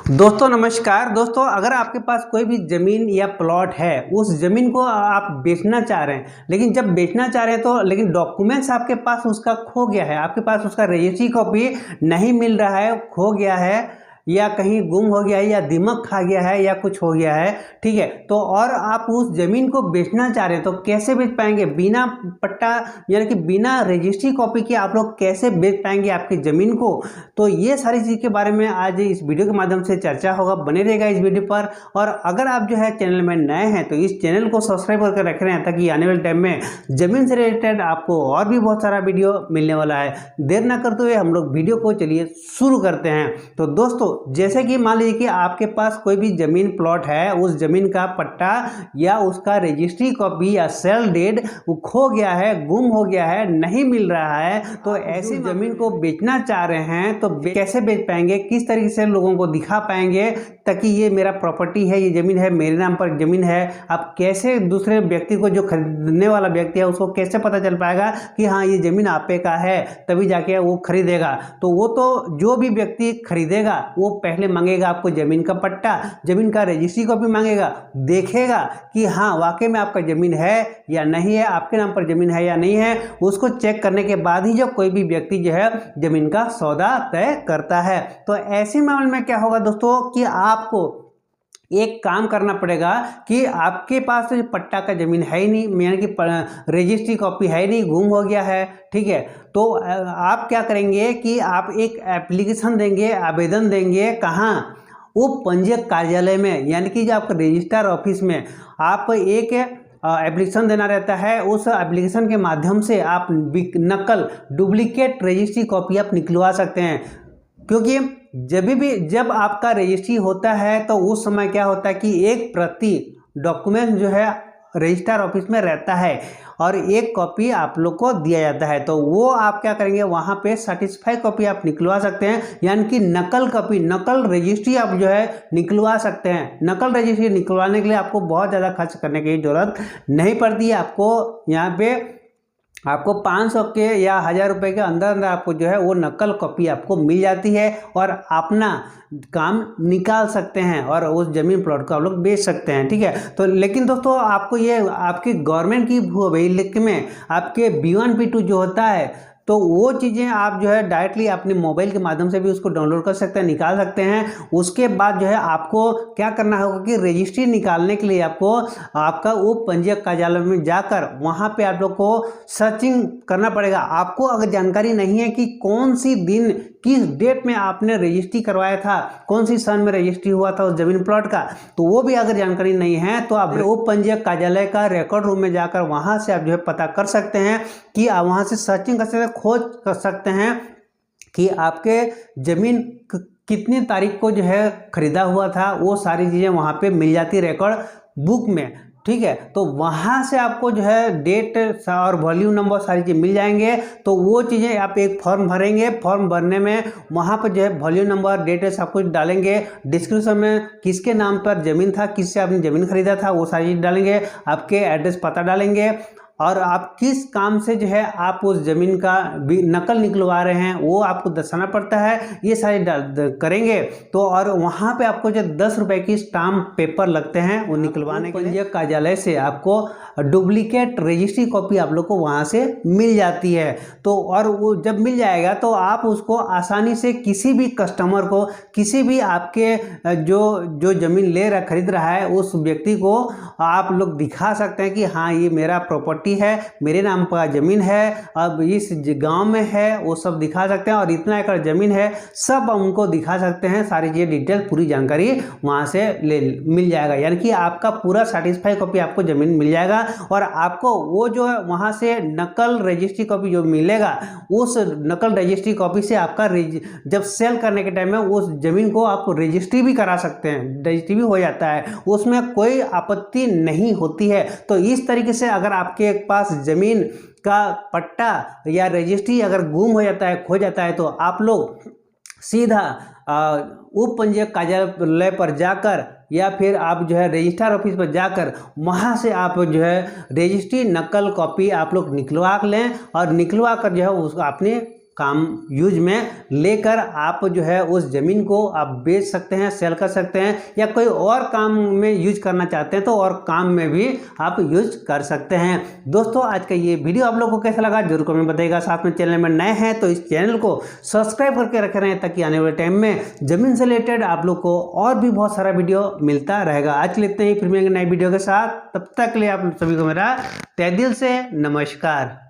दोस्तों नमस्कार। दोस्तों अगर आपके पास कोई भी ज़मीन या प्लॉट है, उस ज़मीन को आप बेचना चाह रहे हैं, लेकिन जब बेचना चाह रहे हैं तो लेकिन डॉक्यूमेंट्स आपके पास उसका खो गया है, आपके पास उसका रजिस्ट्री कॉपी नहीं मिल रहा है, खो गया है या कहीं गुम हो गया है या दीमक खा गया है या कुछ हो गया है, ठीक है। तो और आप उस ज़मीन को बेचना चाह रहे हैं तो कैसे बेच पाएंगे? बिना पट्टा यानी कि बिना रजिस्ट्री कॉपी के आप लोग कैसे बेच पाएंगे आपकी ज़मीन को? तो ये सारी चीज़ के बारे में आज इस वीडियो के माध्यम से चर्चा होगा। बने रहेगा इस वीडियो पर। और अगर आप जो है चैनल में नए हैं तो इस चैनल को सब्सक्राइब करके रख रहे हैं ताकि आने वाले टाइम में ज़मीन से रिलेटेड आपको और भी बहुत सारा वीडियो मिलने वाला है। देर ना करते हुए हम लोग वीडियो को चलिए शुरू करते हैं। तो दोस्तों जैसे कि मान लीजिए कि आपके पास कोई भी ज़मीन प्लॉट है, उस ज़मीन का पट्टा या उसका रजिस्ट्री कॉपी या सेल डीड वो खो गया है, गुम हो गया है, नहीं मिल रहा है, तो ऐसी ज़मीन को बेचना चाह रहे हैं तो कैसे बेच पाएंगे, किस तरीके से लोगों को दिखा पाएंगे ताकि ये मेरा प्रॉपर्टी है, ये ज़मीन है, मेरे नाम पर ज़मीन है। आप कैसे दूसरे व्यक्ति को, जो खरीदने वाला व्यक्ति है, उसको कैसे पता चल पाएगा कि हाँ ये ज़मीन आपे का है, तभी जाके वो खरीदेगा। तो वो तो जो भी व्यक्ति खरीदेगा वो पहले मांगेगा आपको ज़मीन का पट्टा, ज़मीन का रजिस्ट्री कॉपी मांगेगा, देखेगा कि हाँ वाकई में आपका ज़मीन है या नहीं है, आपके नाम पर ज़मीन है या नहीं है। उसको चेक करने के बाद ही जो कोई भी व्यक्ति जो है ज़मीन का सौदा तय करता है। तो ऐसे मामले में क्या होगा दोस्तों कि आपको एक काम करना पड़ेगा कि आपके पास तो पट्टा का ज़मीन है ही नहीं, यानी कि रजिस्ट्री कॉपी है ही नहीं, गुम हो गया है, ठीक है। तो आप क्या करेंगे कि आप एक एप्लीकेशन देंगे, आवेदन देंगे, कहाँ? उप पंजीयक कार्यालय में, यानी कि जो आपका रजिस्ट्रार ऑफिस में आप एक एप्लीकेशन देना रहता है। उस एप्लीकेशन के माध्यम से आप नकल डुप्लीकेट रजिस्ट्री कॉपी आप निकलवा सकते हैं। क्योंकि जब आपका रजिस्ट्री होता है तो उस समय क्या होता है कि एक प्रति डॉक्यूमेंट जो है रजिस्ट्रार ऑफिस में रहता है और एक कॉपी आप लोग को दिया जाता है। तो वो आप क्या करेंगे, वहाँ पे सर्टिफाइड कॉपी आप निकलवा सकते हैं, यानी कि नकल कॉपी, नकल रजिस्ट्री आप जो है निकलवा सकते हैं। नकल रजिस्ट्री निकलवाने के लिए आपको बहुत ज़्यादा खर्च करने की ज़रूरत नहीं पड़ती है। आपको यहाँ पे आपको 500 के या 1000 रुपये के अंदर अंदर आपको जो है वो नकल कॉपी आपको मिल जाती है और अपना काम निकाल सकते हैं और उस ज़मीन प्लॉट को आप लोग बेच सकते हैं, ठीक है। तो लेकिन दोस्तों आपको ये आपकी गवर्नमेंट की भूविलेख में आपके B1 B2 जो होता है, तो वो चीज़ें आप जो है डायरेक्टली अपने मोबाइल के माध्यम से भी उसको डाउनलोड कर सकते हैं, निकाल सकते हैं। उसके बाद जो है आपको क्या करना होगा कि रजिस्ट्री निकालने के लिए आपको आपका उप पंजीयक कार्यालय में जाकर वहाँ पे आप लोग को सर्चिंग करना पड़ेगा। आपको अगर जानकारी नहीं है कि कौन सी दिन, किस डेट में आपने रजिस्ट्री करवाया था, कौन सी सन में रजिस्ट्री हुआ था उस जमीन प्लॉट का, तो वो भी अगर जानकारी नहीं है तो आप उप पंजीयक कार्यालय का रिकॉर्ड रूम में जाकर वहाँ से आप जो है पता कर सकते हैं कि आप वहाँ से सर्चिंग कर सकते हैं, खोज कर सकते हैं कि आपके ज़मीन कितनी तारीख को जो है खरीदा हुआ था। वो सारी चीज़ें वहाँ पे मिल जाती रिकॉर्ड बुक में, ठीक है। तो वहाँ से आपको जो है डेट और वॉल्यूम नंबर सारी चीज़ मिल जाएंगे। तो वो चीज़ें आप एक फॉर्म भरेंगे, फॉर्म भरने में वहाँ पर जो है वॉल्यूम नंबर, डेट सब कुछ डालेंगे। डिस्क्रिप्शन में किसके नाम पर ज़मीन था, किससे आपने ज़मीन खरीदा था, वो सारी चीज़ डालेंगे। आपके एड्रेस पता डालेंगे और आप किस काम से जो है आप उस ज़मीन का भी नकल निकलवा रहे हैं वो आपको दर्शाना पड़ता है। ये सारे करेंगे तो और वहाँ पे आपको जो 10 रुपये की स्टाम्प पेपर लगते हैं वो निकलवाने के लिए पंजीयक कार्यालय से आपको डुप्लीकेट रजिस्ट्री कॉपी आप लोग को वहाँ से मिल जाती है। तो और वो जब मिल जाएगा तो आप उसको आसानी से किसी भी कस्टमर को, किसी भी आपके जो ज़मीन ले रहा खरीद रहा है उस व्यक्ति को आप लोग दिखा सकते हैं कि हाँ ये मेरा प्रॉपर्टी है, मेरे नाम पर ज़मीन है, अब इस गांव में है, वो सब दिखा सकते हैं और इतना एकड़ ज़मीन है, सब उनको दिखा सकते हैं। सारी चीज़ें डिटेल पूरी जानकारी वहाँ से मिल जाएगा, यानी कि आपका पूरा सर्टिफाइड कॉपी आपको ज़मीन मिल जाएगा और आपको वो जो है वहाँ से नकल रजिस्ट्री कॉपी जो मिलेगा, उस नकल रजिस्ट्री कॉपी से आपका जब सेल करने के टाइम में उस ज़मीन को आप रजिस्ट्री भी करा सकते हैं, रजिस्ट्री भी हो जाता है, उसमें कोई आपत्ति नहीं होती है। तो इस तरीके से अगर आपके पास ज़मीन का पट्टा या रजिस्ट्री अगर गुम हो जाता है, खो जाता है, तो आप लोग सीधा उप पंजीयक कार्यालय पर जाकर या फिर आप जो है रजिस्ट्रार ऑफिस पर जाकर वहाँ से आप जो है रजिस्ट्री नकल कॉपी आप लोग निकलवा लें और निकलवा कर जो है उसको अपने काम यूज में लेकर आप जो है उस ज़मीन को आप बेच सकते हैं, सेल कर सकते हैं, या कोई और काम में यूज करना चाहते हैं तो और काम में भी आप यूज कर सकते हैं। दोस्तों आज का ये वीडियो आप लोगों को कैसा लगा जरूर कमेंट बताइएगा। साथ में चैनल में नए हैं तो इस चैनल को सब्सक्राइब करके रख रहे हैं ताकि आने वाले टाइम में ज़मीन से रिलेटेड आप लोग को और भी बहुत सारा वीडियो मिलता रहेगा। आज के लिए इतना ही, फिर मिलेंगे नई वीडियो के साथ। तब तक के लिए आप सभी को मेरा तहे दिल से नमस्कार।